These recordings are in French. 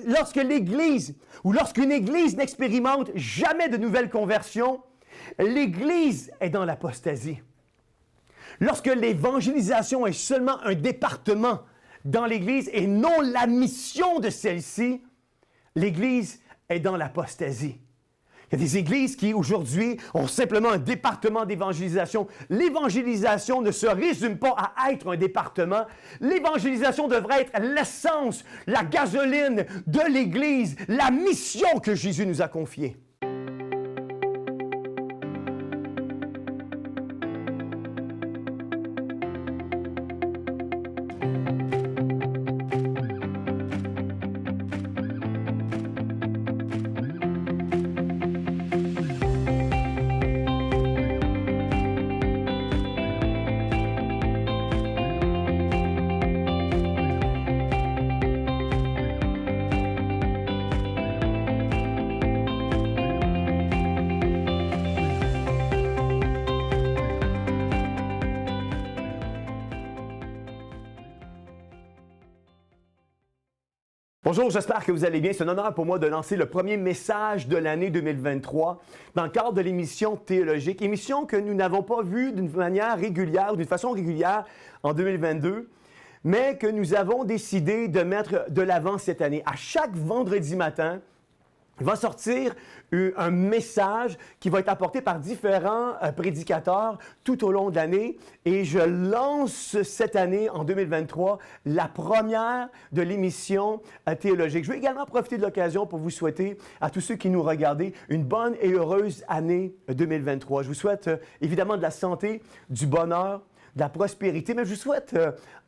Lorsque l'Église ou lorsqu'une Église n'expérimente jamais de nouvelle conversion, l'Église est dans l'apostasie. Lorsque l'évangélisation est seulement un département dans l'Église et non la mission de celle-ci, l'Église est dans l'apostasie. Il y a des églises qui, aujourd'hui, ont simplement un département d'évangélisation. L'évangélisation ne se résume pas à être un département. L'évangélisation devrait être l'essence, la gasoline de l'Église, la mission que Jésus nous a confiée. Bonjour, j'espère que vous allez bien. C'est un honneur pour moi de lancer le premier message de l'année 2023 dans le cadre de l'émission théologique. Émission que nous n'avons pas vue d'une manière régulière, d'une façon régulière en 2022, mais que nous avons décidé de mettre de l'avant cette année. À chaque vendredi matin, va sortir un message qui va être apporté par différents prédicateurs tout au long de l'année. Et je lance cette année, en 2023, la première de l'émission théologique. Je vais également profiter de l'occasion pour vous souhaiter à tous ceux qui nous regardent une bonne et heureuse année 2023. Je vous souhaite évidemment de la santé, du bonheur, de la prospérité, mais je vous souhaite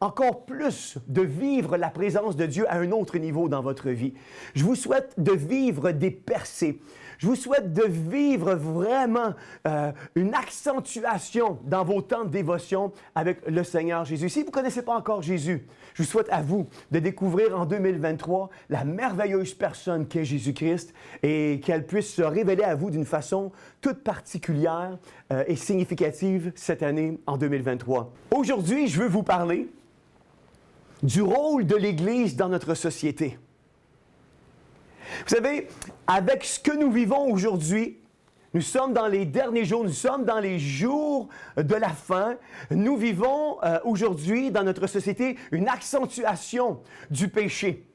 encore plus de vivre la présence de Dieu à un autre niveau dans votre vie. Je vous souhaite de vivre des percées. Je vous souhaite de vivre vraiment une accentuation dans vos temps de dévotion avec le Seigneur Jésus. Si vous ne connaissez pas encore Jésus, je vous souhaite à vous de découvrir en 2023 la merveilleuse personne qu'est Jésus-Christ et qu'elle puisse se révéler à vous d'une façon toute particulière et significative cette année en 2023. Aujourd'hui, je veux vous parler du rôle de l'Église dans notre société. Vous savez, avec ce que nous vivons aujourd'hui, nous sommes dans les derniers jours, nous sommes dans les jours de la fin. Nous vivons aujourd'hui dans notre société une accentuation du péché.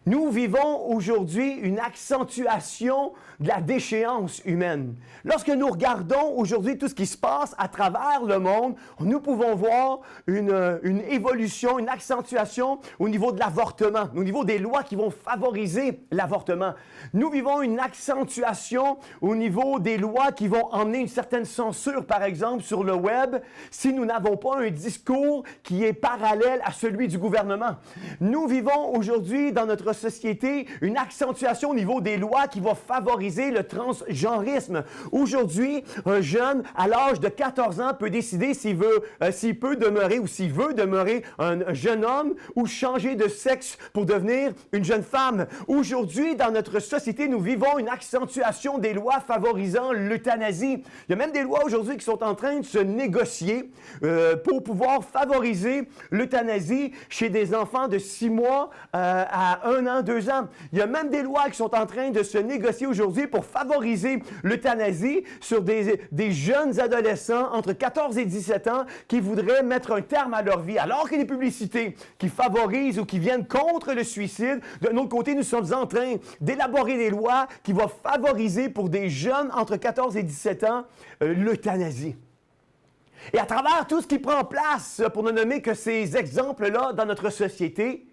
Nous vivons aujourd'hui une accentuation de la déchéance humaine. Lorsque nous regardons aujourd'hui tout ce qui se passe à travers le monde, nous pouvons voir une évolution, une accentuation au niveau de l'avortement, au niveau des lois qui vont favoriser l'avortement. Nous vivons une accentuation au niveau des lois qui vont emmener une certaine censure, par exemple, sur le web, si nous n'avons pas un discours qui est parallèle à celui du gouvernement. Nous vivons aujourd'hui dans notre société une accentuation au niveau des lois qui va favoriser le transgenrisme. Aujourd'hui, un jeune à l'âge de 14 ans peut décider s'il peut demeurer ou s'il veut demeurer un jeune homme ou changer de sexe pour devenir une jeune femme. Aujourd'hui, dans notre société, nous vivons une accentuation des lois favorisant l'euthanasie. Il y a même des lois aujourd'hui qui sont en train de se négocier pour pouvoir favoriser l'euthanasie chez des enfants de 6 mois à 1 an, 2 ans. Il y a même des lois qui sont en train de se négocier aujourd'hui pour favoriser l'euthanasie sur des jeunes adolescents entre 14 et 17 ans qui voudraient mettre un terme à leur vie. Alors qu'il y a des publicités qui favorisent ou qui viennent contre le suicide, d'un autre côté, nous sommes en train d'élaborer des lois qui vont favoriser pour des jeunes entre 14 et 17 ans l'euthanasie. Et à travers tout ce qui prend place, pour ne nommer que ces exemples-là dans notre société,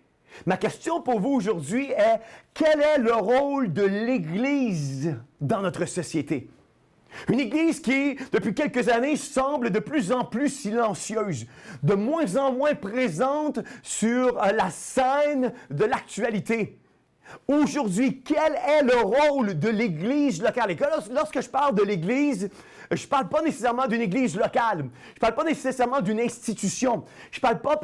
ma question pour vous aujourd'hui est, quel est le rôle de l'Église dans notre société? Une Église qui, depuis quelques années, semble de plus en plus silencieuse, de moins en moins présente sur la scène de l'actualité. Aujourd'hui, quel est le rôle de l'Église locale? Et lorsque je parle de l'Église, je ne parle pas nécessairement d'une Église locale. Je ne parle pas nécessairement d'une institution. Je ne parle pas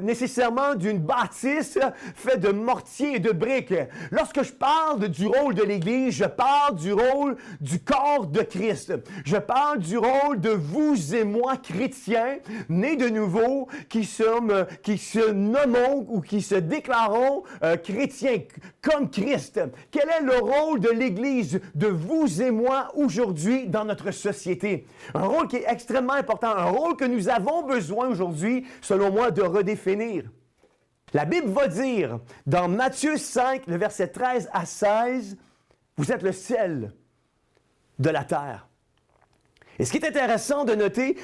nécessairement d'une bâtisse faite de mortier et de briques. Lorsque je parle du rôle de l'Église, je parle du rôle du corps de Christ. Je parle du rôle de vous et moi, chrétiens, nés de nouveau, qui se nommons ou qui se déclarons chrétiens, comme Christ? Quel est le rôle de l'Église, de vous et moi aujourd'hui dans notre société? Un rôle qui est extrêmement important, un rôle que nous avons besoin aujourd'hui, selon moi, de redéfinir. La Bible va dire, dans Matthieu 5, le verset 13 à 16, « Vous êtes le sel de la terre. » Et ce qui est intéressant de noter,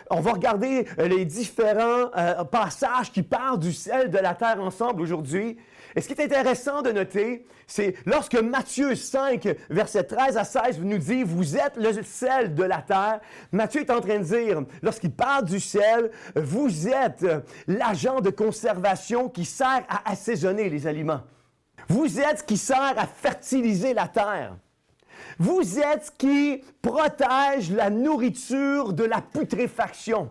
on va regarder les différents passages qui parlent du sel de la terre ensemble aujourd'hui. Et ce qui est intéressant de noter, c'est lorsque Matthieu 5, verset 13 à 16 nous dit « Vous êtes le sel de la terre », Matthieu est en train de dire, lorsqu'il parle du sel, vous êtes l'agent de conservation qui sert à assaisonner les aliments. Vous êtes ce qui sert à fertiliser la terre. Vous êtes ce qui protège la nourriture de la putréfaction.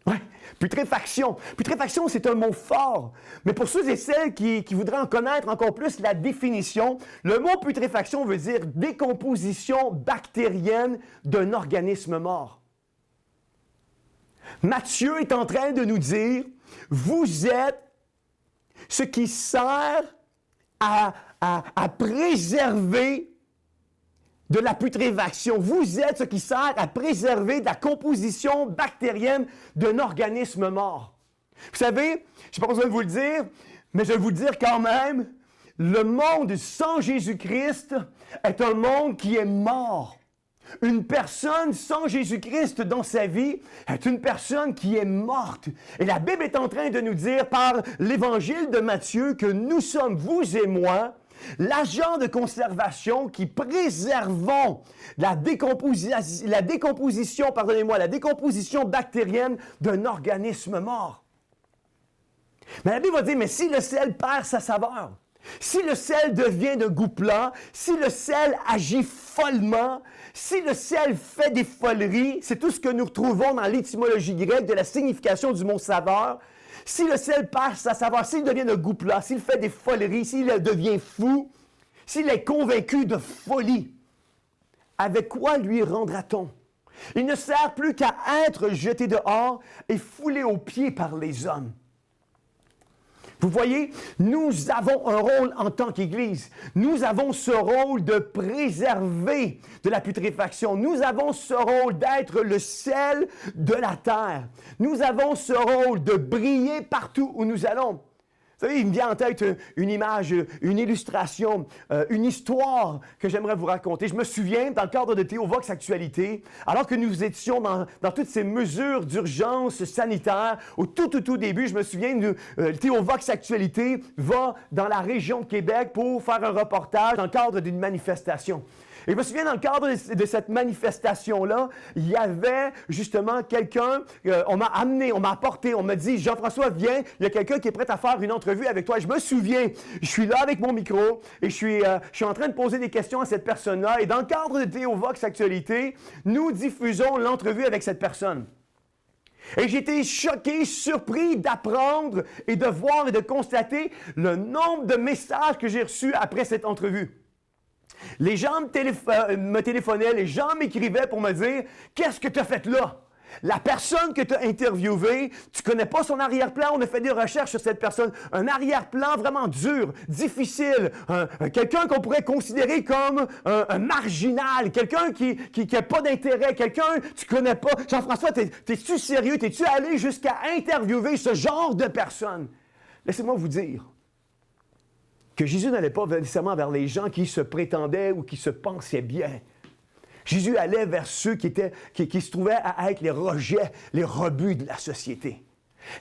Oui, putréfaction. Putréfaction, c'est un mot fort. Mais pour ceux et celles qui voudraient en connaître encore plus la définition, le mot putréfaction veut dire décomposition bactérienne d'un organisme mort. Matthieu est en train de nous dire, vous êtes ce qui sert à préserver de la putréfaction. Vous êtes ce qui sert à préserver de la composition bactérienne d'un organisme mort. Vous savez, je n'ai pas besoin de vous le dire, mais je vais vous le dire quand même, le monde sans Jésus-Christ est un monde qui est mort. Une personne sans Jésus-Christ dans sa vie est une personne qui est morte. Et la Bible est en train de nous dire par l'Évangile de Matthieu que nous sommes, vous et moi, l'agent de conservation qui préservons la décomposition bactérienne d'un organisme mort. Mais la Bible va dire, mais si le sel perd sa saveur, si le sel devient de goût plat, si le sel agit follement, si le sel fait des foleries, c'est tout ce que nous retrouvons dans l'étymologie grecque de la signification du mot saveur. Si le sel perd sa saveur, s'il devient de goût plat, s'il fait des foleries, s'il devient fou, s'il est convaincu de folie, avec quoi lui rendra-t-on? Il ne sert plus qu'à être jeté dehors et foulé aux pieds par les hommes. Vous voyez, nous avons un rôle en tant qu'Église. Nous avons ce rôle de préserver de la putréfaction. Nous avons ce rôle d'être le sel de la terre. Nous avons ce rôle de briller partout où nous allons. Vous savez, il me vient en tête une image, une illustration, une histoire que j'aimerais vous raconter. Je me souviens, dans le cadre de Théovox Actualité, alors que nous étions dans toutes ces mesures d'urgence sanitaire, au tout début, je me souviens, Théovox Actualité va dans la région de Québec pour faire un reportage dans le cadre d'une manifestation. Et je me souviens, dans le cadre de cette manifestation-là, il y avait justement quelqu'un, on m'a apporté, on m'a dit, Jean-François, viens, il y a quelqu'un qui est prêt à faire une entrevue avec toi. Et je me souviens, je suis là avec mon micro et je suis en train de poser des questions à cette personne-là. Et dans le cadre de Théovox Actualité, nous diffusons l'entrevue avec cette personne. Et j'ai été choqué, surpris d'apprendre et de voir et de constater le nombre de messages que j'ai reçus après cette entrevue. Les gens me téléphonaient, les gens m'écrivaient pour me dire « Qu'est-ce que tu as fait là? » La personne que tu as interviewée, tu ne connais pas son arrière-plan, on a fait des recherches sur cette personne. Un arrière-plan vraiment dur, difficile, quelqu'un qu'on pourrait considérer comme un marginal, quelqu'un qui n'a pas d'intérêt, quelqu'un que tu ne connais pas. Jean-François, t'es-tu sérieux? T'es-tu allé jusqu'à interviewer ce genre de personne? Laissez-moi vous dire que Jésus n'allait pas nécessairement vers les gens qui se prétendaient ou qui se pensaient bien. Jésus allait vers ceux qui se trouvaient à être les rejets, les rebuts de la société.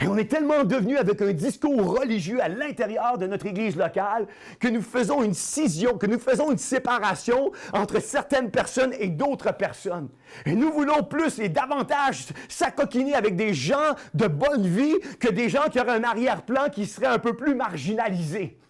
Et on est tellement devenus avec un discours religieux à l'intérieur de notre Église locale que nous faisons une scission, que nous faisons une séparation entre certaines personnes et d'autres personnes. Et nous voulons plus et davantage s'acoquiner avec des gens de bonne vie que des gens qui auraient un arrière-plan qui serait un peu plus marginalisé.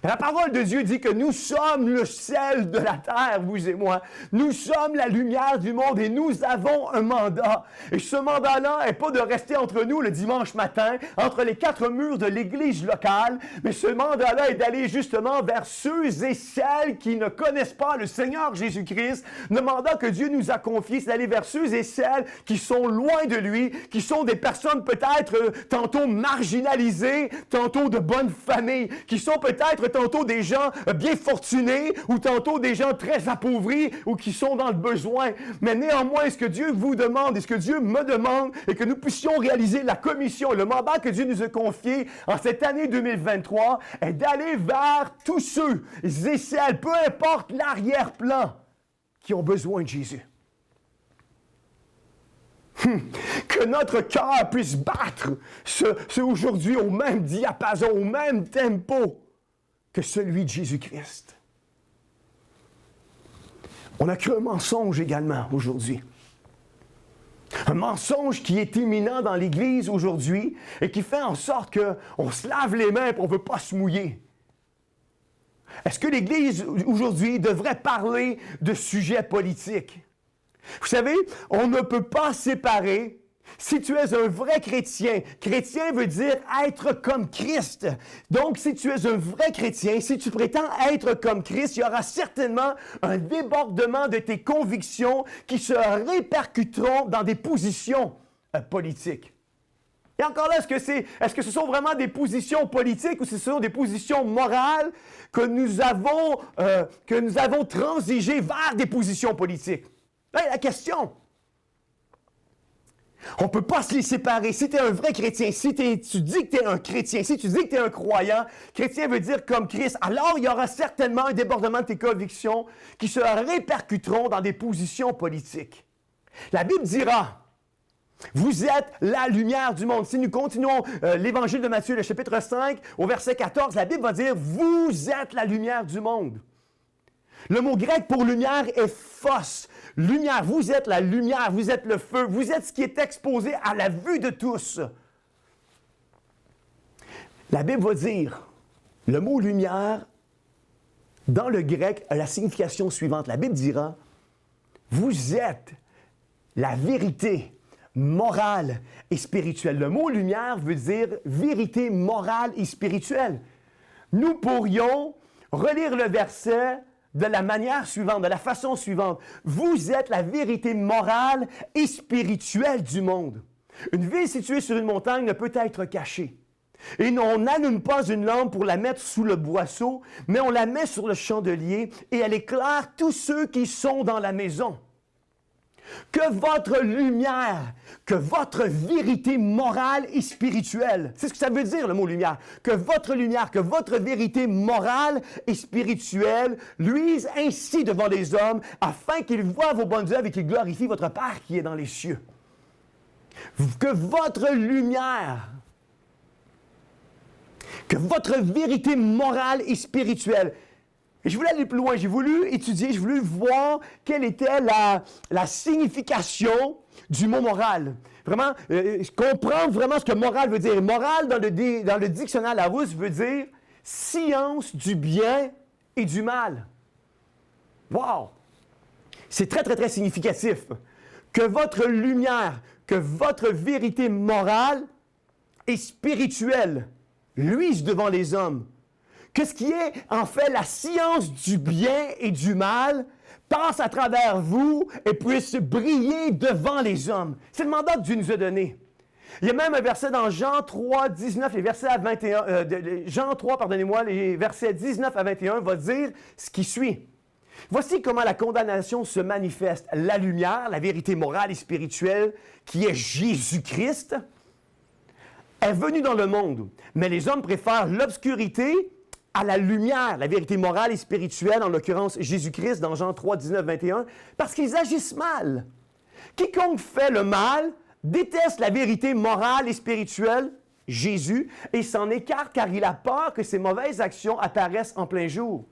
La parole de Dieu dit que nous sommes le sel de la terre, vous et moi. Nous sommes la lumière du monde et nous avons un mandat. Et ce mandat-là n'est pas de rester entre nous le dimanche matin, entre les quatre murs de l'église locale, mais ce mandat-là est d'aller justement vers ceux et celles qui ne connaissent pas le Seigneur Jésus-Christ. Le mandat que Dieu nous a confié, c'est d'aller vers ceux et celles qui sont loin de lui, qui sont des personnes peut-être tantôt marginalisées, tantôt de bonne famille, qui sont peut-être tantôt des gens bien fortunés ou tantôt des gens très appauvris ou qui sont dans le besoin. Mais néanmoins, ce que Dieu vous demande et ce que Dieu me demande est que nous puissions réaliser la commission, le mandat que Dieu nous a confié en cette année 2023 est d'aller vers tous ceux et celles, peu importe l'arrière-plan, qui ont besoin de Jésus. Que notre cœur puisse battre aujourd'hui au même diapason, au même tempo que celui de Jésus-Christ. On a cru un mensonge également aujourd'hui. Un mensonge qui est imminent dans l'Église aujourd'hui et qui fait en sorte qu'on se lave les mains et on ne veut pas se mouiller. Est-ce que l'Église aujourd'hui devrait parler de sujets politiques? Vous savez, on ne peut pas séparer. Si tu es un vrai chrétien, chrétien veut dire être comme Christ. Donc, si tu es un vrai chrétien, si tu prétends être comme Christ, il y aura certainement un débordement de tes convictions qui se répercuteront dans des positions politiques. Et encore là, est-ce que ce sont vraiment des positions politiques ou ce sont des positions morales que nous avons transigé vers des positions politiques? Là, la question. On ne peut pas se les séparer. Si tu es un vrai chrétien, si tu dis que tu es un chrétien, si tu dis que tu es un croyant, chrétien veut dire comme Christ, alors il y aura certainement un débordement de tes convictions qui se répercuteront dans des positions politiques. La Bible dira, vous êtes la lumière du monde. Si nous continuons l'évangile de Matthieu, le chapitre 5, au verset 14, la Bible va dire, vous êtes la lumière du monde. Le mot grec pour lumière est phos. Lumière, vous êtes la lumière, vous êtes le feu, vous êtes ce qui est exposé à la vue de tous. La Bible va dire, le mot lumière, dans le grec, a la signification suivante. La Bible dira, vous êtes la vérité morale et spirituelle. Le mot lumière veut dire vérité morale et spirituelle. Nous pourrions relire le verset de la manière suivante, de la façon suivante. Vous êtes la vérité morale et spirituelle du monde. Une ville située sur une montagne ne peut être cachée. Et on n'allume pas une lampe pour la mettre sous le boisseau, mais on la met sur le chandelier et elle éclaire tous ceux qui sont dans la maison. Que votre lumière, que votre vérité morale et spirituelle, c'est ce que ça veut dire le mot lumière, que votre lumière, que votre vérité morale et spirituelle luise ainsi devant les hommes, afin qu'ils voient vos bonnes œuvres et qu'ils glorifient votre Père qui est dans les cieux. Que votre lumière, que votre vérité morale et spirituelle. Et je voulais aller plus loin, j'ai voulu étudier, j'ai voulu voir quelle était la signification du mot moral. Vraiment, comprendre vraiment ce que moral veut dire. Moral, dans le dictionnaire Larousse, veut dire science du bien et du mal. Wow! C'est très, très, très significatif. Que votre lumière, que votre vérité morale et spirituelle luise devant les hommes. Que ce qui est, en fait, la science du bien et du mal passe à travers vous et puisse briller devant les hommes. C'est le mandat que Dieu nous a donné. Il y a même un verset dans Jean 3, 19, les versets à 21, Jean 3, pardonnez-moi, les versets 19 à 21 va dire ce qui suit. Voici comment la condamnation se manifeste. La lumière, la vérité morale et spirituelle, qui est Jésus-Christ, est venue dans le monde. Mais les hommes préfèrent l'obscurité à la lumière, la vérité morale et spirituelle, en l'occurrence Jésus-Christ dans Jean 3, 19, 21, parce qu'ils agissent mal. Quiconque fait le mal déteste la vérité morale et spirituelle, Jésus, et s'en écarte car il a peur que ses mauvaises actions apparaissent en plein jour.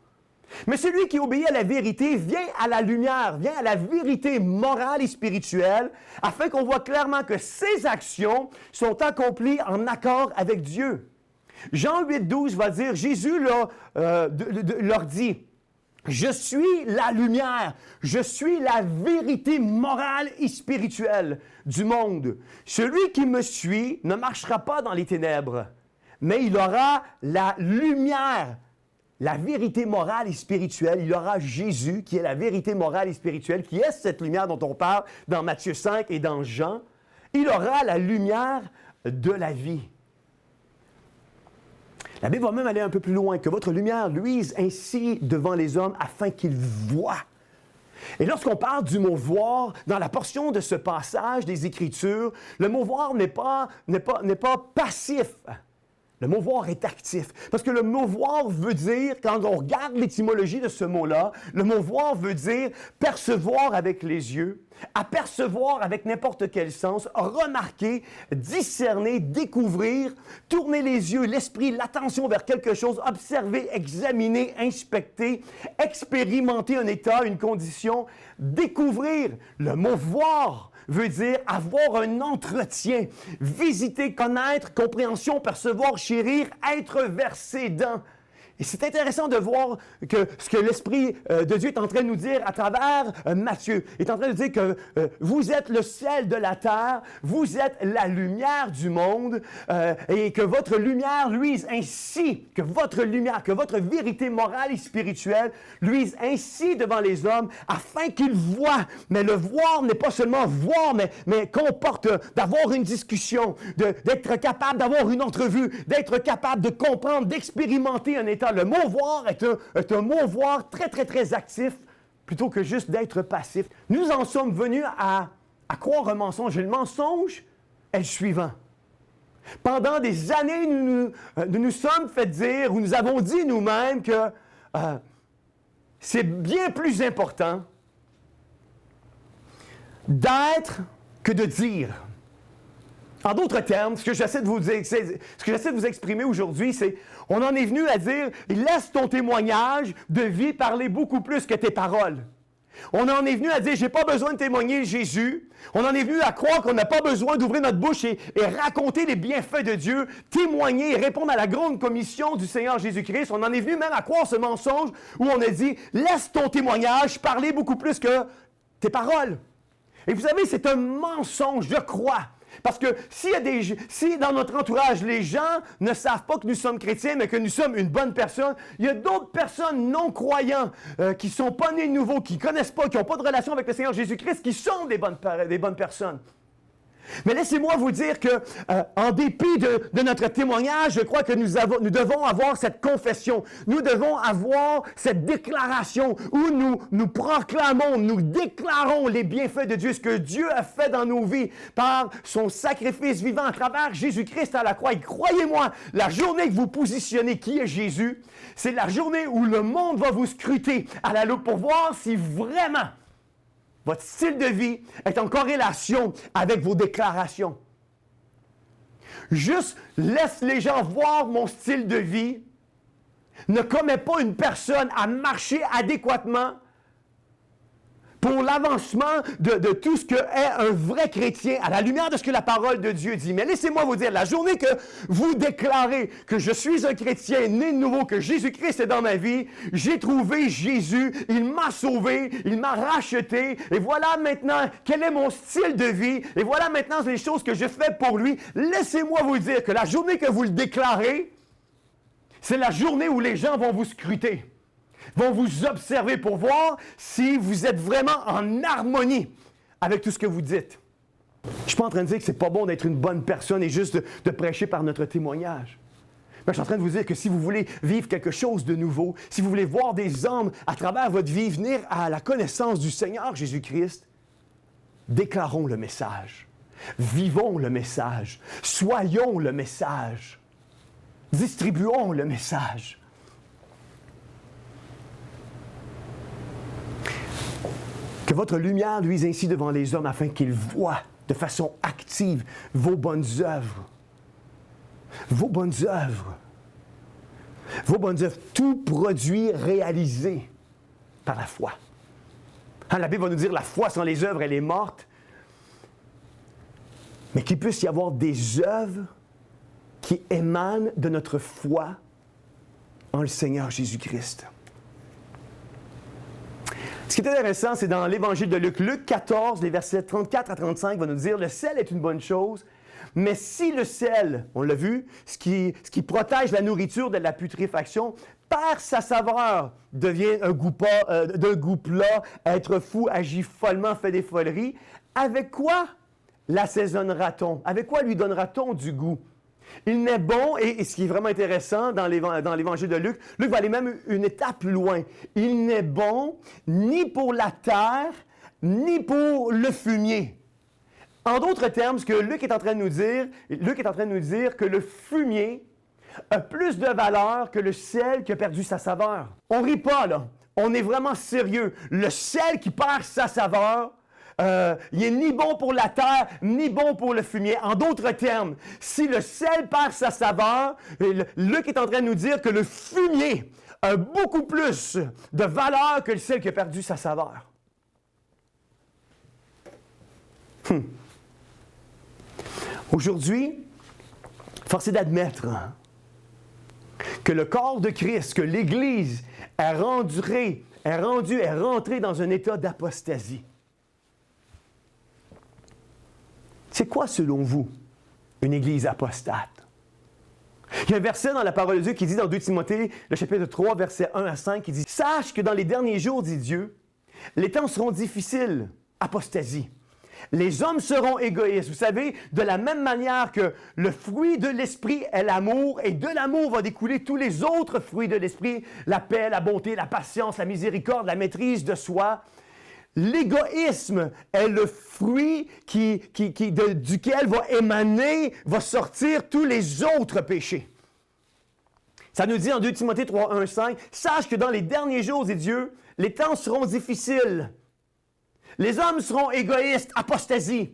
Mais celui qui obéit à la vérité vient à la lumière, vient à la vérité morale et spirituelle, afin qu'on voit clairement que ses actions sont accomplies en accord avec Dieu. Jean 8,12 va dire, Jésus leur dit, « Je suis la lumière, je suis la vérité morale et spirituelle du monde. Celui qui me suit ne marchera pas dans les ténèbres, mais il aura la lumière, la vérité morale et spirituelle. Il aura Jésus, qui est la vérité morale et spirituelle, qui est cette lumière dont on parle dans Matthieu 5 et dans Jean. Il aura la lumière de la vie. » La Bible va même aller un peu plus loin, que votre lumière luise ainsi devant les hommes afin qu'ils voient. Et lorsqu'on parle du mot « voir », dans la portion de ce passage des Écritures, le mot « voir » n'est pas passif. Le mot « voir » est actif. Parce que le mot « voir » veut dire, quand on regarde l'étymologie de ce mot-là, le mot « voir » veut dire percevoir avec les yeux, apercevoir avec n'importe quel sens, remarquer, discerner, découvrir, tourner les yeux, l'esprit, l'attention vers quelque chose, observer, examiner, inspecter, expérimenter un état, une condition, découvrir. Le mot « voir » veut dire avoir un entretien, visiter, connaître, compréhension, percevoir, chérir, être versé dans. Et c'est intéressant de voir que ce que l'Esprit de Dieu est en train de nous dire à travers Matthieu. Il est en train de dire que vous êtes le sel de la terre, vous êtes la lumière du monde, et que votre lumière luise ainsi, que votre lumière, que votre vérité morale et spirituelle luise ainsi devant les hommes, afin qu'ils voient. Mais le voir n'est pas seulement voir, mais comporte d'avoir une discussion, d'être capable d'avoir une entrevue, d'être capable de comprendre, d'expérimenter un état. Le mot « voir » est un mot « voir » très, très, très actif, plutôt que juste d'être passif. Nous en sommes venus à croire un mensonge. Et le mensonge est le suivant. Pendant des années, nous nous sommes fait dire, ou nous avons dit nous-mêmes que c'est bien plus important d'être que de dire. En d'autres termes, ce que j'essaie de vous exprimer aujourd'hui, c'est on en est venu à dire « Laisse ton témoignage de vie parler beaucoup plus que tes paroles. » On en est venu à dire « J'ai pas besoin de témoigner Jésus. » On en est venu à croire qu'on n'a pas besoin d'ouvrir notre bouche et raconter les bienfaits de Dieu, témoigner et répondre à la grande commission du Seigneur Jésus-Christ. On en est venu même à croire ce mensonge où on a dit « Laisse ton témoignage parler beaucoup plus que tes paroles. » Et vous savez, c'est un mensonge, je crois. Parce que si dans notre entourage, les gens ne savent pas que nous sommes chrétiens, mais que nous sommes une bonne personne, il y a d'autres personnes non-croyants qui ne sont pas nés de nouveau, qui ne connaissent pas, qui n'ont pas de relation avec le Seigneur Jésus-Christ, qui sont des bonnes personnes. Mais laissez-moi vous dire que, en dépit de notre témoignage, je crois que nous devons avoir cette confession. Nous devons avoir cette déclaration où nous proclamons, nous déclarons les bienfaits de Dieu, ce que Dieu a fait dans nos vies par son sacrifice vivant à travers Jésus-Christ à la croix. Et croyez-moi, la journée que vous positionnez qui est Jésus, c'est la journée où le monde va vous scruter à la loupe pour voir si vraiment votre style de vie est en corrélation avec vos déclarations. Juste laisse les gens voir mon style de vie. Ne commets pas une personne à marcher adéquatement pour l'avancement de tout ce que est un vrai chrétien à la lumière de ce que la parole de Dieu dit. Mais laissez-moi vous dire, la journée que vous déclarez que je suis un chrétien né de nouveau, que Jésus-Christ est dans ma vie, j'ai trouvé Jésus, il m'a sauvé, il m'a racheté, et voilà maintenant quel est mon style de vie, et voilà maintenant les choses que je fais pour lui. Laissez-moi vous dire que la journée que vous le déclarez, c'est la journée où les gens vont vous scruter, vont vous observer pour voir si vous êtes vraiment en harmonie avec tout ce que vous dites. Je ne suis pas en train de dire que ce n'est pas bon d'être une bonne personne et juste de prêcher par notre témoignage. Mais je suis en train de vous dire que si vous voulez vivre quelque chose de nouveau, si vous voulez voir des hommes à travers votre vie venir à la connaissance du Seigneur Jésus-Christ, déclarons le message. Vivons le message. Soyons le message. Distribuons le message. Que votre lumière luise ainsi devant les hommes afin qu'ils voient de façon active vos bonnes œuvres. Vos bonnes œuvres. Vos bonnes œuvres. Tout produit réalisé par la foi. La Bible va nous dire la foi sans les œuvres, elle est morte. Mais qu'il puisse y avoir des œuvres qui émane de notre foi en le Seigneur Jésus-Christ. Ce qui est intéressant, c'est dans l'Évangile de Luc, Luc 14, les versets 34 à 35, va nous dire « Le sel est une bonne chose, mais si le sel, on l'a vu, ce qui protège la nourriture de la putréfaction, perd sa saveur, devient un goût plat, être fou, agit follement, fait des foleries, avec quoi l'assaisonnera-t-on? Avec quoi lui donnera-t-on du goût? » Il n'est bon, et ce qui est vraiment intéressant dans l'Évangile de Luc, Luc va aller même une étape plus loin. Il n'est bon ni pour la terre, ni pour le fumier. En d'autres termes, ce que Luc est en train de nous dire que le fumier a plus de valeur que le sel qui a perdu sa saveur. On rit pas, là. On est vraiment sérieux. Le sel qui perd sa saveur, il n'est ni bon pour la terre, ni bon pour le fumier. En d'autres termes, si le sel perd sa saveur, Luc est en train de nous dire que le fumier a beaucoup plus de valeur que le sel qui a perdu sa saveur. Aujourd'hui, force est d'admettre que le corps de Christ, que l'Église est rentrée dans un état d'apostasie. C'est quoi, selon vous, une Église apostate? Il y a un verset dans la parole de Dieu qui dit dans 2 Timothée, le chapitre 3, versets 1 à 5, qui dit « Sache que dans les derniers jours, dit Dieu, les temps seront difficiles, apostasie. Les hommes seront égoïstes. » Vous savez, de la même manière que le fruit de l'esprit est l'amour, et de l'amour va découler tous les autres fruits de l'esprit, la paix, la bonté, la patience, la miséricorde, la maîtrise de soi. L'égoïsme est le fruit duquel va sortir tous les autres péchés. Ça nous dit en 2 Timothée 3, 1, 5, « Sache que dans les derniers jours, dit Dieu, les temps seront difficiles. Les hommes seront égoïstes, apostasie.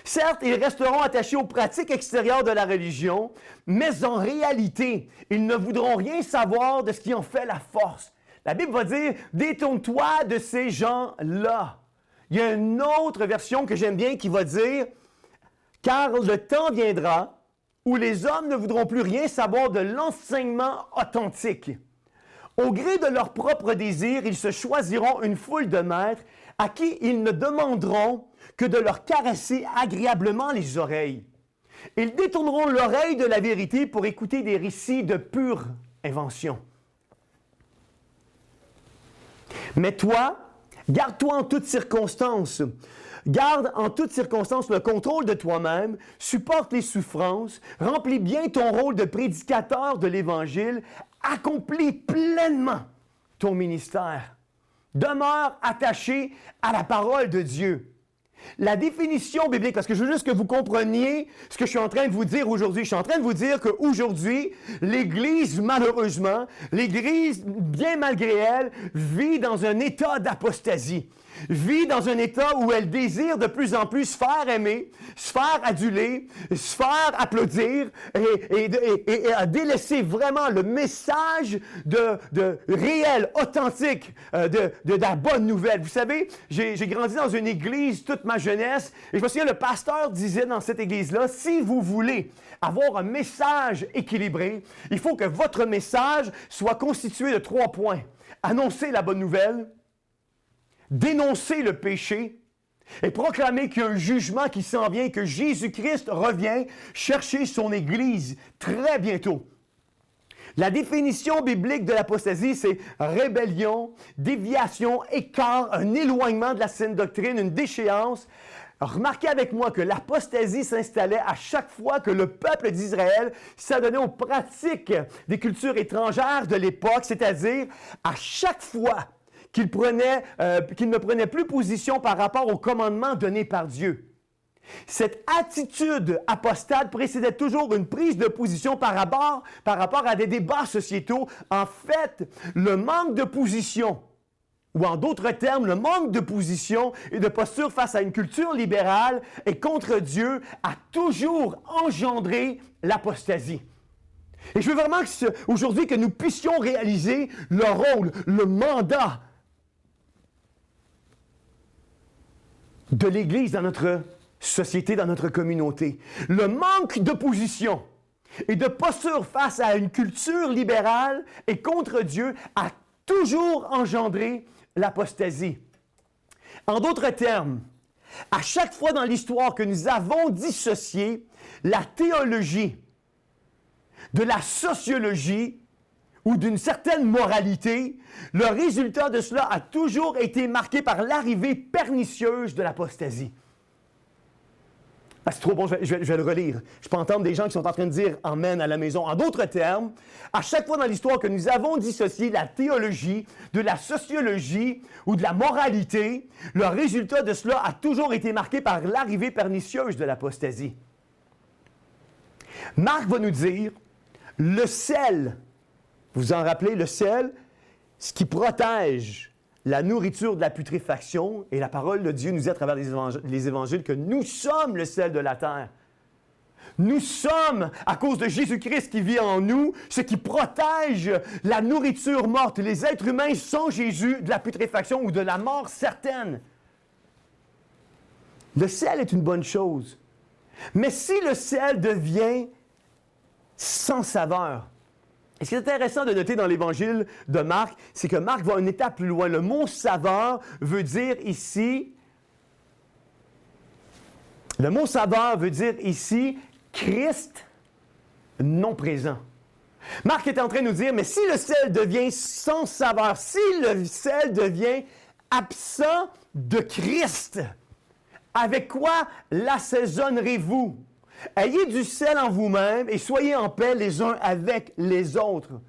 Certes, ils resteront attachés aux pratiques extérieures de la religion, mais en réalité, ils ne voudront rien savoir de ce qui en fait la force. » La Bible va dire « Détourne-toi de ces gens-là. » Il y a une autre version que j'aime bien qui va dire « Car le temps viendra où les hommes ne voudront plus rien savoir de l'enseignement authentique. Au gré de leurs propres désirs, ils se choisiront une foule de maîtres à qui ils ne demanderont que de leur caresser agréablement les oreilles. Ils détourneront l'oreille de la vérité pour écouter des récits de pure invention. Mais toi, garde-toi en toutes circonstances. Garde en toutes circonstances le contrôle de toi-même, supporte les souffrances, remplis bien ton rôle de prédicateur de l'Évangile, accomplis pleinement ton ministère. Demeure attaché à la parole de Dieu. La définition biblique, parce que je veux juste que vous compreniez ce que je suis en train de vous dire aujourd'hui. Je suis en train de vous dire qu'aujourd'hui, l'Église, malheureusement, l'Église, bien malgré elle, vit dans un état d'apostasie. Vit dans un état où elle désire de plus en plus se faire aimer, se faire aduler, se faire applaudir et délaisser vraiment le message de réel, authentique, de la bonne nouvelle. Vous savez, j'ai grandi dans une église toute ma jeunesse et je me souviens, le pasteur disait dans cette église-là, si vous voulez avoir un message équilibré, il faut que votre message soit constitué de 3 points. Annoncer la bonne nouvelle, dénoncer le péché et proclamer qu'il y a un jugement qui s'en vient et que Jésus-Christ revient chercher son Église très bientôt. La définition biblique de l'apostasie, c'est rébellion, déviation, écart, un éloignement de la saine doctrine, une déchéance. Remarquez avec moi que l'apostasie s'installait à chaque fois que le peuple d'Israël s'adonnait aux pratiques des cultures étrangères de l'époque, c'est-à-dire à chaque fois qu'il ne prenait plus position par rapport aux commandements donnés par Dieu. Cette attitude apostate précédait toujours une prise de position par rapport à des débats sociétaux. En fait, le manque de position, ou en d'autres termes, le manque de position et de posture face à une culture libérale et contre Dieu a toujours engendré l'apostasie. Et je veux vraiment aujourd'hui que nous puissions réaliser le rôle, le mandat de l'Église dans notre société, dans notre communauté. Le manque de position et de posture face à une culture libérale et contre Dieu a toujours engendré l'apostasie. En d'autres termes, à chaque fois dans l'histoire que nous avons dissocié la théologie de la sociologie ou d'une certaine moralité, le résultat de cela a toujours été marqué par l'arrivée pernicieuse de l'apostasie. Ah, c'est trop bon, je vais le relire. Je peux entendre des gens qui sont en train de dire « Amen » à la maison. En d'autres termes, à chaque fois dans l'histoire que nous avons dissocié la théologie de la sociologie ou de la moralité, le résultat de cela a toujours été marqué par l'arrivée pernicieuse de l'apostasie. Marc va nous dire « Le sel », vous vous en rappelez, le sel, ce qui protège la nourriture de la putréfaction, et la parole de Dieu nous dit à travers les évangiles que nous sommes le sel de la terre. Nous sommes, à cause de Jésus-Christ qui vit en nous, ce qui protège la nourriture morte. Les êtres humains sans Jésus de la putréfaction ou de la mort certaine. Le sel est une bonne chose. Mais si le sel devient sans saveur, et ce qui est intéressant de noter dans l'Évangile de Marc, c'est que Marc va une étape plus loin. Le mot « saveur » veut dire ici... Le mot « saveur » veut dire ici « Christ non présent ». Marc est en train de nous dire, mais si le sel devient sans saveur, si le sel devient absent de Christ, avec quoi l'assaisonnerez-vous? Ayez du sel en vous-même et soyez en paix les uns avec les autres.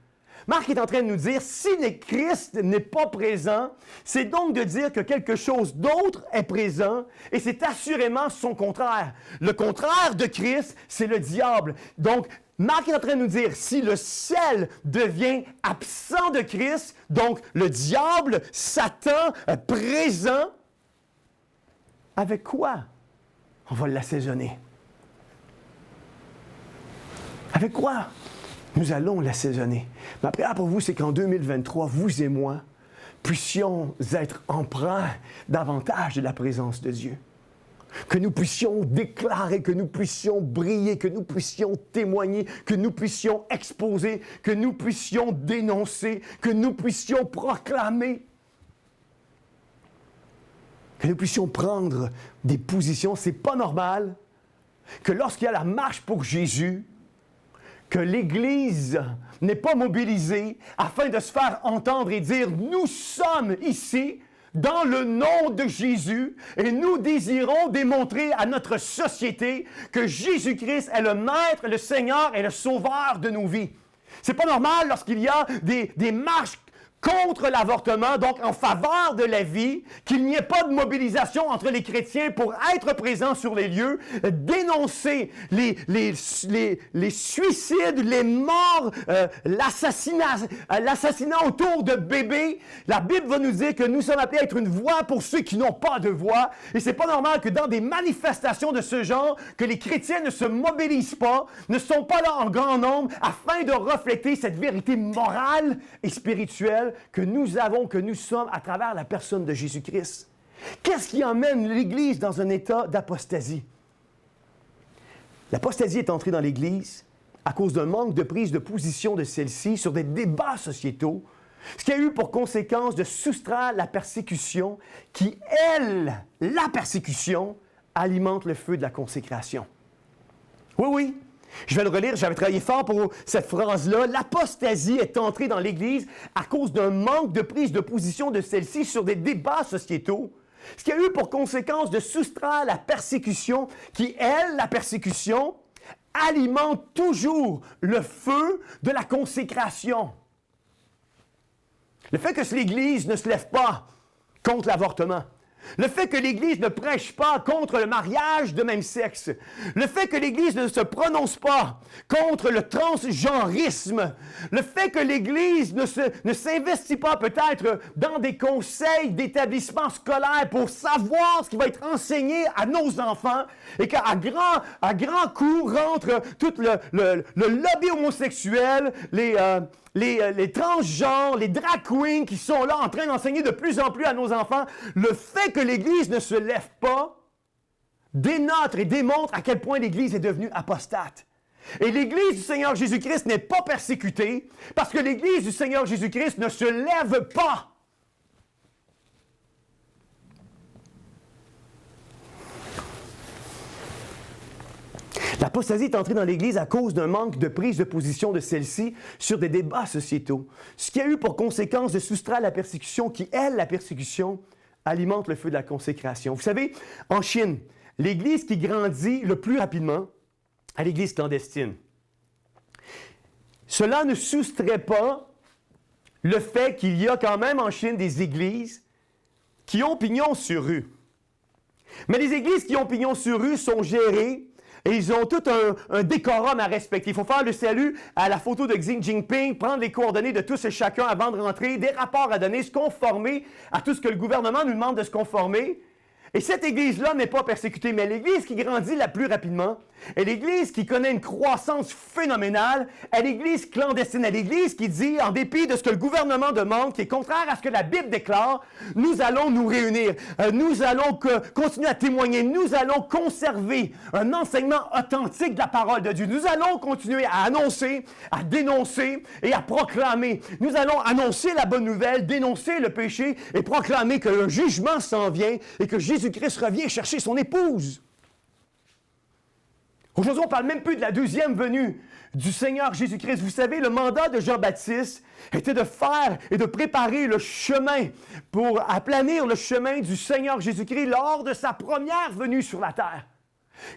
Marc est en train de nous dire, si le Christ n'est pas présent, c'est donc de dire que quelque chose d'autre est présent et c'est assurément son contraire. Le contraire de Christ, c'est le diable. Donc, Marc est en train de nous dire, si le sel devient absent de Christ, donc le diable, Satan, présent, avec quoi on va l'assaisonner? Avec quoi nous allons l'assaisonner? Ma prière pour vous, c'est qu'en 2023, vous et moi, puissions être empreints davantage de la présence de Dieu. Que nous puissions déclarer, que nous puissions briller, que nous puissions témoigner, que nous puissions exposer, que nous puissions dénoncer, que nous puissions proclamer. Que nous puissions prendre des positions. C'est pas normal que lorsqu'il y a la marche pour Jésus, que l'Église n'est pas mobilisée afin de se faire entendre et dire « Nous sommes ici dans le nom de Jésus et nous désirons démontrer à notre société que Jésus-Christ est le Maître, le Seigneur et le Sauveur de nos vies. » C'est pas normal lorsqu'il y a des marches contre l'avortement, donc en faveur de la vie, qu'il n'y ait pas de mobilisation entre les chrétiens pour être présents sur les lieux, dénoncer les suicides, les morts, l'assassinat autour de bébés. La Bible va nous dire que nous sommes appelés à être une voix pour ceux qui n'ont pas de voix. Et c'est pas normal que dans des manifestations de ce genre, que les chrétiens ne se mobilisent pas, ne sont pas là en grand nombre afin de refléter cette vérité morale et spirituelle que nous avons, que nous sommes à travers la personne de Jésus-Christ. Qu'est-ce qui emmène l'Église dans un état d'apostasie? L'apostasie est entrée dans l'Église à cause d'un manque de prise de position de celle-ci sur des débats sociétaux, ce qui a eu pour conséquence de soustraire la persécution qui, elle, la persécution, alimente le feu de la consécration. Oui, oui. Je vais le relire, j'avais travaillé fort pour cette phrase-là. L'apostasie est entrée dans l'Église à cause d'un manque de prise de position de celle-ci sur des débats sociétaux, ce qui a eu pour conséquence de soustraire la persécution qui, elle, la persécution, alimente toujours le feu de la consécration. Le fait que l'Église ne se lève pas contre l'avortement, le fait que l'Église ne prêche pas contre le mariage de même sexe, le fait que l'Église ne se prononce pas contre le transgenrisme, le fait que l'Église ne s'investit pas peut-être dans des conseils d'établissements scolaires pour savoir ce qui va être enseigné à nos enfants et qu'à grand coup rentre tout le lobby homosexuel, les transgenres, les drag queens qui sont là en train d'enseigner de plus en plus à nos enfants, le fait que l'Église ne se lève pas dénote et démontre à quel point l'Église est devenue apostate. Et l'Église du Seigneur Jésus-Christ n'est pas persécutée parce que l'Église du Seigneur Jésus-Christ ne se lève pas. L'apostasie est entrée dans l'Église à cause d'un manque de prise de position de celle-ci sur des débats sociétaux, ce qui a eu pour conséquence de soustraire la persécution qui, elle, la persécution, alimente le feu de la consécration. Vous savez, en Chine, l'Église qui grandit le plus rapidement à l'Église clandestine. Cela ne soustrait pas le fait qu'il y a quand même en Chine des églises qui ont pignon sur rue. Mais les églises qui ont pignon sur rue sont gérées et ils ont tout un décorum à respecter. Il faut faire le salut à la photo de Xi Jinping, prendre les coordonnées de tous et chacun avant de rentrer, des rapports à donner, se conformer à tout ce que le gouvernement nous demande de se conformer. Et cette Église-là n'est pas persécutée, mais l'Église qui grandit la plus rapidement est l'Église qui connaît une croissance phénoménale, est l'Église clandestine, est l'Église qui dit, en dépit de ce que le gouvernement demande, qui est contraire à ce que la Bible déclare, nous allons nous réunir, nous allons continuer à témoigner, nous allons conserver un enseignement authentique de la parole de Dieu. Nous allons continuer à annoncer, à dénoncer et à proclamer. Nous allons annoncer la bonne nouvelle, dénoncer le péché et proclamer que le jugement s'en vient et que Jésus-Christ revient chercher son épouse. Aujourd'hui, on ne parle même plus de la deuxième venue du Seigneur Jésus-Christ. Vous savez, le mandat de Jean-Baptiste était de faire et de préparer le chemin pour aplanir le chemin du Seigneur Jésus-Christ lors de sa première venue sur la terre.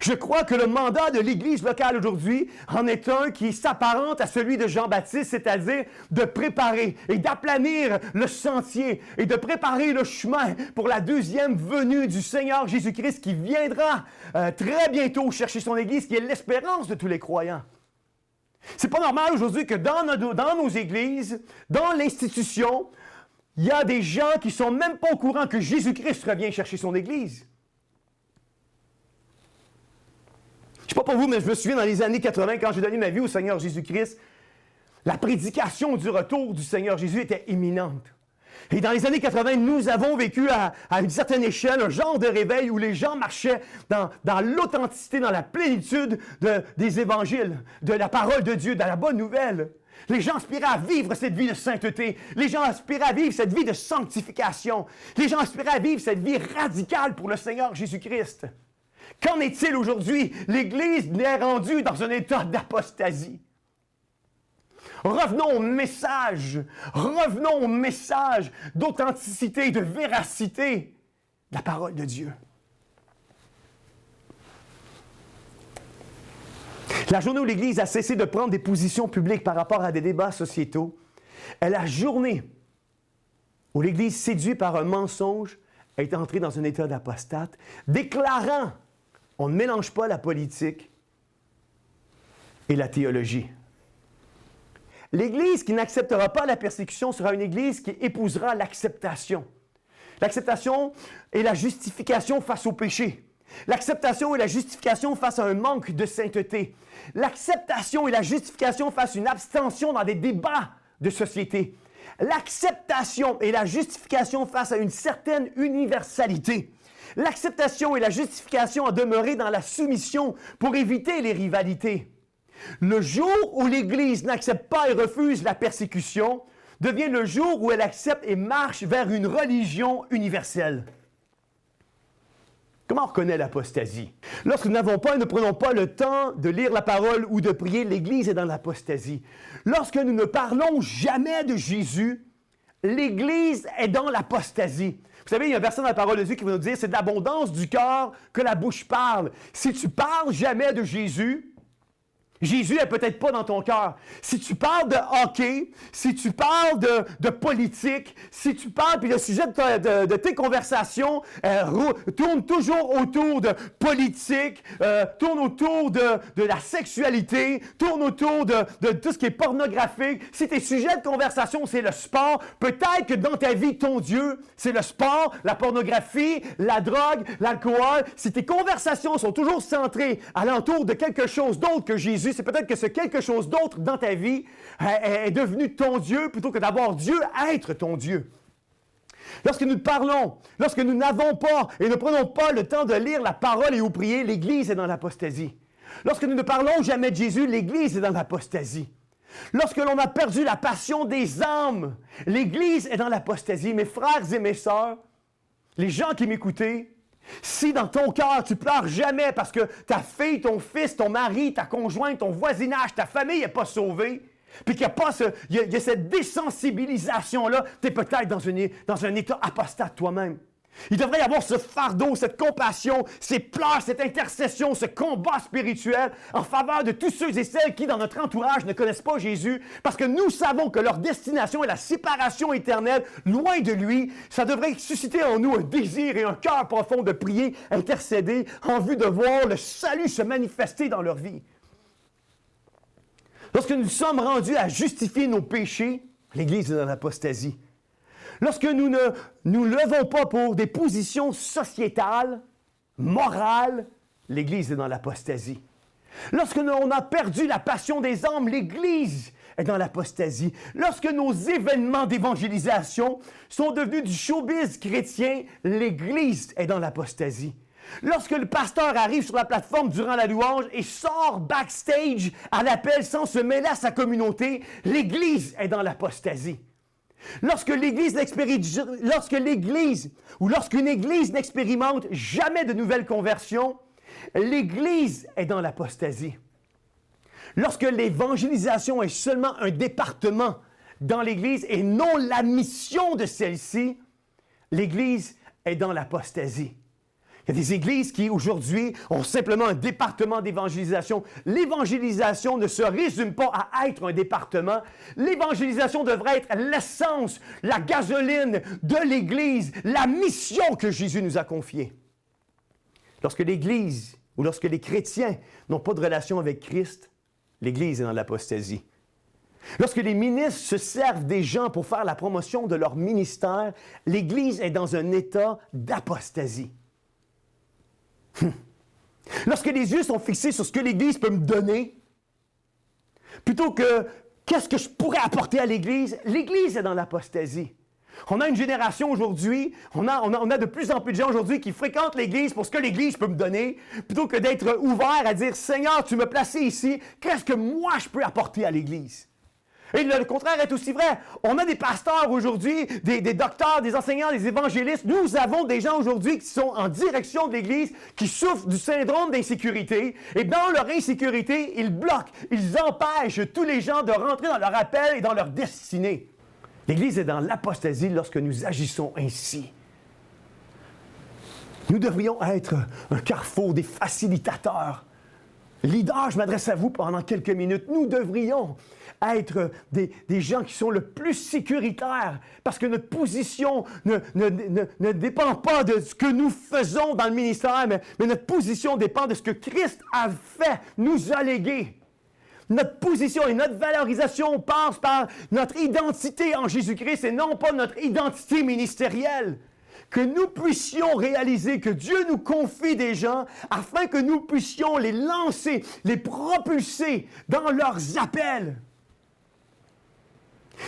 Je crois que le mandat de l'Église locale aujourd'hui en est un qui s'apparente à celui de Jean-Baptiste, c'est-à-dire de préparer et d'aplanir le sentier et de préparer le chemin pour la deuxième venue du Seigneur Jésus-Christ qui viendra très bientôt chercher son Église, qui est l'espérance de tous les croyants. C'est pas normal aujourd'hui que dans nos églises, dans l'institution, il y a des gens qui sont même pas au courant que Jésus-Christ revient chercher son Église. Je ne sais pas pour vous, mais je me souviens dans les années 80, quand j'ai donné ma vie au Seigneur Jésus-Christ, la prédication du retour du Seigneur Jésus était imminente. Et dans les années 80, nous avons vécu à une certaine échelle un genre de réveil où les gens marchaient dans l'authenticité, dans la plénitude des évangiles, de la parole de Dieu, de la bonne nouvelle. Les gens aspiraient à vivre cette vie de sainteté. Les gens aspiraient à vivre cette vie de sanctification. Les gens aspiraient à vivre cette vie radicale pour le Seigneur Jésus-Christ. Qu'en est-il aujourd'hui? L'Église est rendue dans un état d'apostasie. Revenons au message d'authenticité, de véracité de la parole de Dieu. La journée où l'Église a cessé de prendre des positions publiques par rapport à des débats sociétaux est la journée où l'Église, séduite par un mensonge, est entrée dans un état d'apostate, déclarant « On ne mélange pas la politique et la théologie ». L'Église qui n'acceptera pas la persécution sera une Église qui épousera l'acceptation. L'acceptation est la justification face au péché. L'acceptation est la justification face à un manque de sainteté. L'acceptation est la justification face à une abstention dans des débats de société. L'acceptation est la justification face à une certaine universalité. L'acceptation est la justification à demeurer dans la soumission pour éviter les rivalités. Le jour où l'Église n'accepte pas et refuse la persécution devient le jour où elle accepte et marche vers une religion universelle. Comment on reconnaît l'apostasie? Lorsque nous n'avons pas et ne prenons pas le temps de lire la parole ou de prier, l'Église est dans l'apostasie. Lorsque nous ne parlons jamais de Jésus, l'Église est dans l'apostasie. Vous savez, il y a un verset dans la parole de Dieu qui va nous dire « C'est de l'abondance du cœur que la bouche parle ». Si tu parles jamais de Jésus, Jésus n'est peut-être pas dans ton cœur. Si tu parles de hockey, si tu parles de politique, si tu parles, puis le sujet de tes conversations tourne toujours autour de politique, tourne autour de la sexualité, tourne autour de tout ce qui est pornographique. Si tes sujets de conversation, c'est le sport, peut-être que dans ta vie, ton Dieu, c'est le sport, la pornographie, la drogue, l'alcool. Si tes conversations sont toujours centrées alentour de quelque chose d'autre que Jésus, c'est peut-être que ce quelque chose d'autre dans ta vie est devenu ton Dieu plutôt que d'avoir Dieu être ton Dieu. Lorsque nous parlons, lorsque nous n'avons pas et ne prenons pas le temps de lire la parole et ou prier, l'Église est dans l'apostasie. Lorsque nous ne parlons jamais de Jésus, l'Église est dans l'apostasie. Lorsque l'on a perdu la passion des âmes, l'Église est dans l'apostasie. Mes frères et mes sœurs, les gens qui m'écoutaient, si dans ton cœur tu pleures jamais parce que ta fille, ton fils, ton mari, ta conjointe, ton voisinage, ta famille n'est pas sauvée, puis qu'il y a cette désensibilisation-là, tu es peut-être dans un état apostate toi-même. Il devrait y avoir ce fardeau, cette compassion, ces pleurs, cette intercession, ce combat spirituel en faveur de tous ceux et celles qui, dans notre entourage, ne connaissent pas Jésus, parce que nous savons que leur destination est la séparation éternelle, loin de lui. Ça devrait susciter en nous un désir et un cœur profond de prier, intercéder, en vue de voir le salut se manifester dans leur vie. Lorsque nous sommes rendus à justifier nos péchés, l'Église est dans l'apostasie. Lorsque nous ne nous levons pas pour des positions sociétales, morales, l'Église est dans l'apostasie. Lorsque l'on a perdu la passion des âmes, l'Église est dans l'apostasie. Lorsque nos événements d'évangélisation sont devenus du showbiz chrétien, l'Église est dans l'apostasie. Lorsque le pasteur arrive sur la plateforme durant la louange et sort backstage à l'appel sans se mêler à sa communauté, l'Église est dans l'apostasie. Lorsqu'une Église n'expérimente jamais de nouvelle conversion, l'Église est dans l'apostasie. Lorsque l'évangélisation est seulement un département dans l'Église et non la mission de celle-ci, l'Église est dans l'apostasie. Il y a des églises qui, aujourd'hui, ont simplement un département d'évangélisation. L'évangélisation ne se résume pas à être un département. L'évangélisation devrait être l'essence, la gasoline de l'Église, la mission que Jésus nous a confiée. Lorsque l'Église ou lorsque les chrétiens n'ont pas de relation avec Christ, l'Église est dans l'apostasie. Lorsque les ministres se servent des gens pour faire la promotion de leur ministère, l'Église est dans un état d'apostasie. Lorsque les yeux sont fixés sur ce que l'Église peut me donner, plutôt que qu'est-ce que je pourrais apporter à l'Église, l'Église est dans l'apostasie. On a une génération aujourd'hui, on a de plus en plus de gens aujourd'hui qui fréquentent l'Église pour ce que l'Église peut me donner, plutôt que d'être ouvert à dire « Seigneur, tu m'as placé ici, qu'est-ce que moi je peux apporter à l'Église? » Et le contraire est aussi vrai. On a des pasteurs aujourd'hui, des docteurs, des enseignants, des évangélistes. Nous avons des gens aujourd'hui qui sont en direction de l'Église, qui souffrent du syndrome d'insécurité. Et dans leur insécurité, ils bloquent, ils empêchent tous les gens de rentrer dans leur appel et dans leur destinée. L'Église est dans l'apostasie lorsque nous agissons ainsi. Nous devrions être un carrefour des facilitateurs. Leader, je m'adresse à vous pendant quelques minutes. Nous devrions être des gens qui sont le plus sécuritaires parce que notre position ne dépend pas de ce que nous faisons dans le ministère, mais notre position dépend de ce que Christ a fait, nous a légué. Notre position et notre valorisation passe par notre identité en Jésus-Christ et non pas notre identité ministérielle. Que nous puissions réaliser que Dieu nous confie des gens afin que nous puissions les lancer, les propulser dans leurs appels.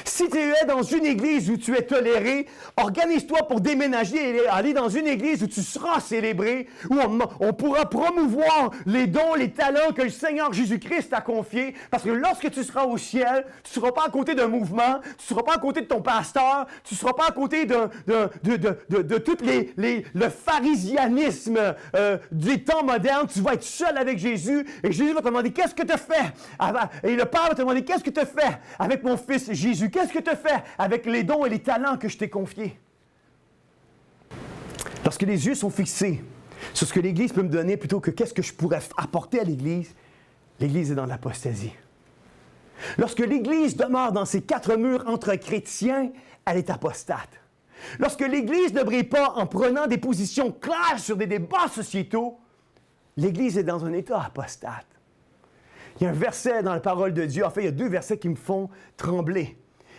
Si tu es dans une église où tu es toléré, organise-toi pour déménager et aller dans une église où tu seras célébré, où on pourra promouvoir les dons, les talents que le Seigneur Jésus-Christ t'a confiés. Parce que lorsque tu seras au ciel, tu ne seras pas à côté d'un mouvement, tu ne seras pas à côté de ton pasteur, tu ne seras pas à côté de tout le pharisianisme des temps modernes. Tu vas être seul avec Jésus et Jésus va te demander « Qu'est-ce que tu as fait? » Et le Père va te demander « Qu'est-ce que tu as fait avec mon fils Jésus? Qu'est-ce que tu as fait avec les dons et les talents que je t'ai confiés? » Lorsque les yeux sont fixés sur ce que l'Église peut me donner plutôt que qu'est-ce que je pourrais apporter à l'Église, l'Église est dans l'apostasie. Lorsque l'Église demeure dans ses quatre murs entre chrétiens, elle est apostate. Lorsque l'Église ne brille pas en prenant des positions claires sur des débats sociétaux, l'Église est dans un état apostate. Il y a un verset dans la parole de Dieu, en fait, il y a deux versets qui me font trembler.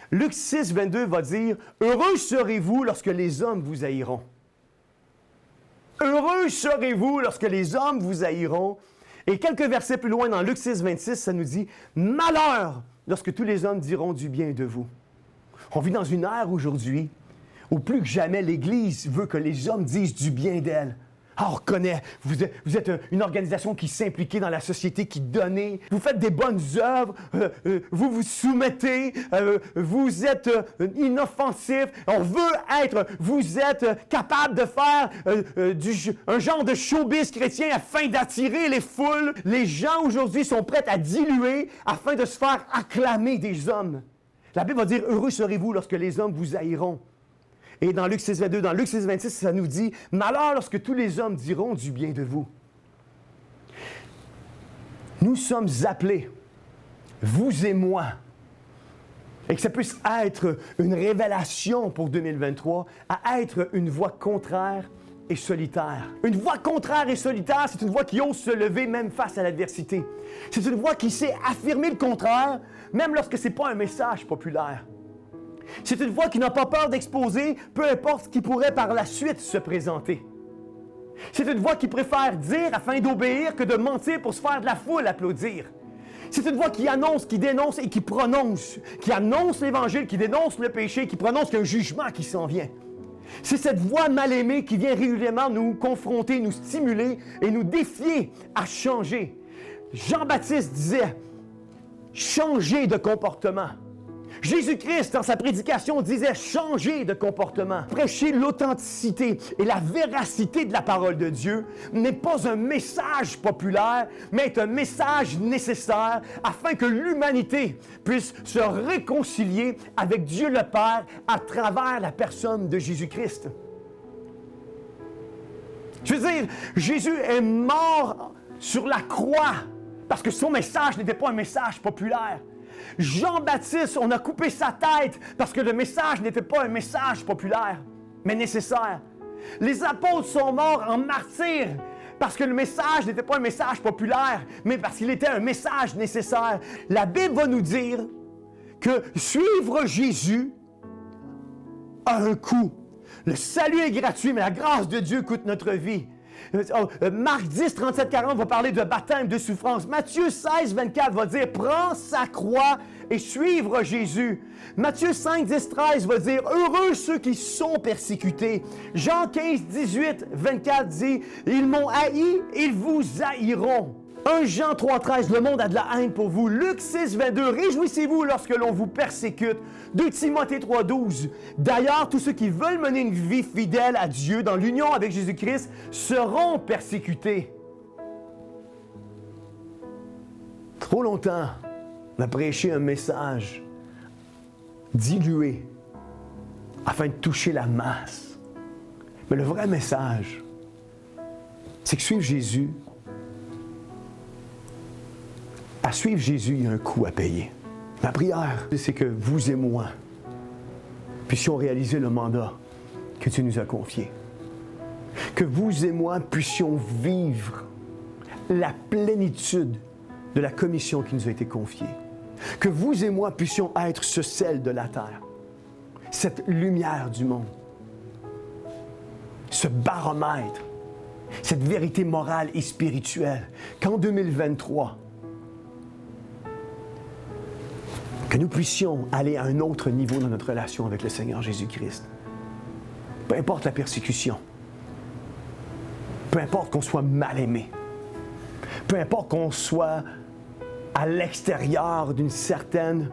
Luc 6, 22 va dire « Heureux serez-vous lorsque les hommes vous haïront. » Heureux serez-vous lorsque les hommes vous haïront. Et quelques versets plus loin, dans Luc 6, 26, ça nous dit « Malheur lorsque tous les hommes diront du bien de vous. » On vit dans une ère aujourd'hui où plus que jamais l'Église veut que les hommes disent du bien d'elle. Ah, on reconnaît, vous êtes une organisation qui s'implique dans la société, qui donne, vous faites des bonnes œuvres, vous vous soumettez, vous êtes inoffensif, vous êtes capable de faire un genre de showbiz chrétien afin d'attirer les foules. Les gens aujourd'hui sont prêts à diluer afin de se faire acclamer des hommes. La Bible va dire « Heureux serez-vous lorsque les hommes vous haïront ». Et dans Luc 6, 22, dans Luc 6, 26, ça nous dit « Malheur lorsque tous les hommes diront du bien de vous ». Nous sommes appelés, vous et moi, et que ça puisse être une révélation pour 2023, à être une voix contraire et solitaire. Une voix contraire et solitaire, c'est une voix qui ose se lever même face à l'adversité. C'est une voix qui sait affirmer le contraire, même lorsque ce n'est pas un message populaire. C'est une voix qui n'a pas peur d'exposer, peu importe ce qui pourrait par la suite se présenter. C'est une voix qui préfère dire afin d'obéir que de mentir pour se faire de la foule applaudir. C'est une voix qui annonce, qui dénonce et qui prononce, qui annonce l'Évangile, qui dénonce le péché, qui prononce qu'il y a un jugement qui s'en vient. C'est cette voix mal aimée qui vient régulièrement nous confronter, nous stimuler et nous défier à changer. Jean-Baptiste disait « Changez de comportement ». Jésus-Christ, dans sa prédication, disait « Changez de comportement ». Prêcher l'authenticité et la véracité de la parole de Dieu n'est pas un message populaire, mais est un message nécessaire afin que l'humanité puisse se réconcilier avec Dieu le Père à travers la personne de Jésus-Christ. Je veux dire, Jésus est mort sur la croix parce que son message n'était pas un message populaire. Jean-Baptiste, on a coupé sa tête parce que le message n'était pas un message populaire, mais nécessaire. Les apôtres sont morts en martyrs parce que le message n'était pas un message populaire, mais parce qu'il était un message nécessaire. La Bible va nous dire que suivre Jésus a un coût. Le salut est gratuit, mais la grâce de Dieu coûte notre vie. Marc 10, 37, 40 va parler de baptême, de souffrance. Matthieu 16, 24 va dire « Prends sa croix et suivre Jésus ». Matthieu 5, 10, 13 va dire « Heureux ceux qui sont persécutés ». Jean 15, 18, 24 dit « Ils m'ont haï, ils vous haïront ». 1 Jean 3, 13, le monde a de la haine pour vous. Luc 6, 22, réjouissez-vous lorsque l'on vous persécute. 2 Timothée 3, 12, d'ailleurs, tous ceux qui veulent mener une vie fidèle à Dieu dans l'union avec Jésus-Christ seront persécutés. Trop longtemps, on a prêché un message dilué afin de toucher la masse. Mais le vrai message, c'est que suivre Jésus, à suivre Jésus, il y a un coût à payer. Ma prière, c'est que vous et moi puissions réaliser le mandat que tu nous as confié. Que vous et moi puissions vivre la plénitude de la commission qui nous a été confiée. Que vous et moi puissions être ce sel de la terre, cette lumière du monde, ce baromètre, cette vérité morale et spirituelle, qu'en 2023, que nous puissions aller à un autre niveau dans notre relation avec le Seigneur Jésus-Christ. Peu importe la persécution, peu importe qu'on soit mal aimé, peu importe qu'on soit à l'extérieur d'une certaine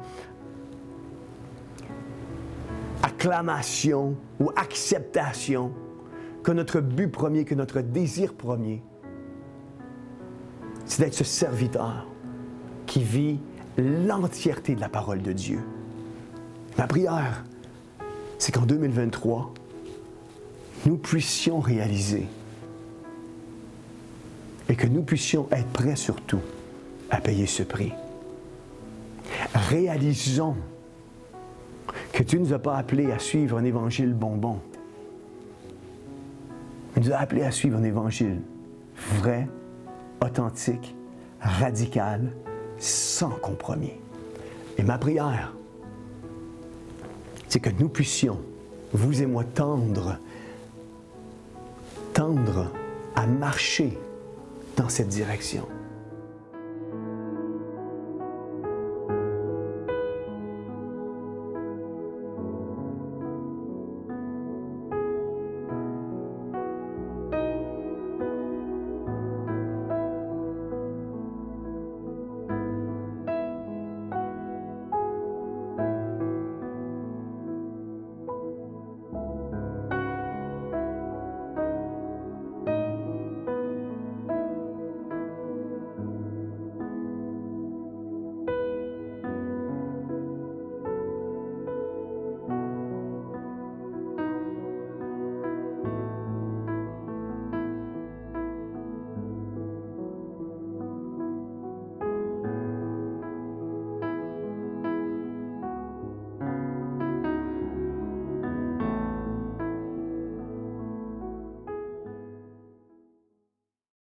acclamation ou acceptation, que notre but premier, que notre désir premier, c'est d'être ce serviteur qui vit l'entièreté de la parole de Dieu. Ma prière, c'est qu'en 2023, nous puissions réaliser et que nous puissions être prêts surtout à payer ce prix. Réalisons que Dieu ne nous a pas appelés à suivre un évangile bonbon. Il nous a appelés à suivre un évangile vrai, authentique, radical, sans compromis. Et ma prière, c'est que nous puissions, vous et moi, tendre à marcher dans cette direction.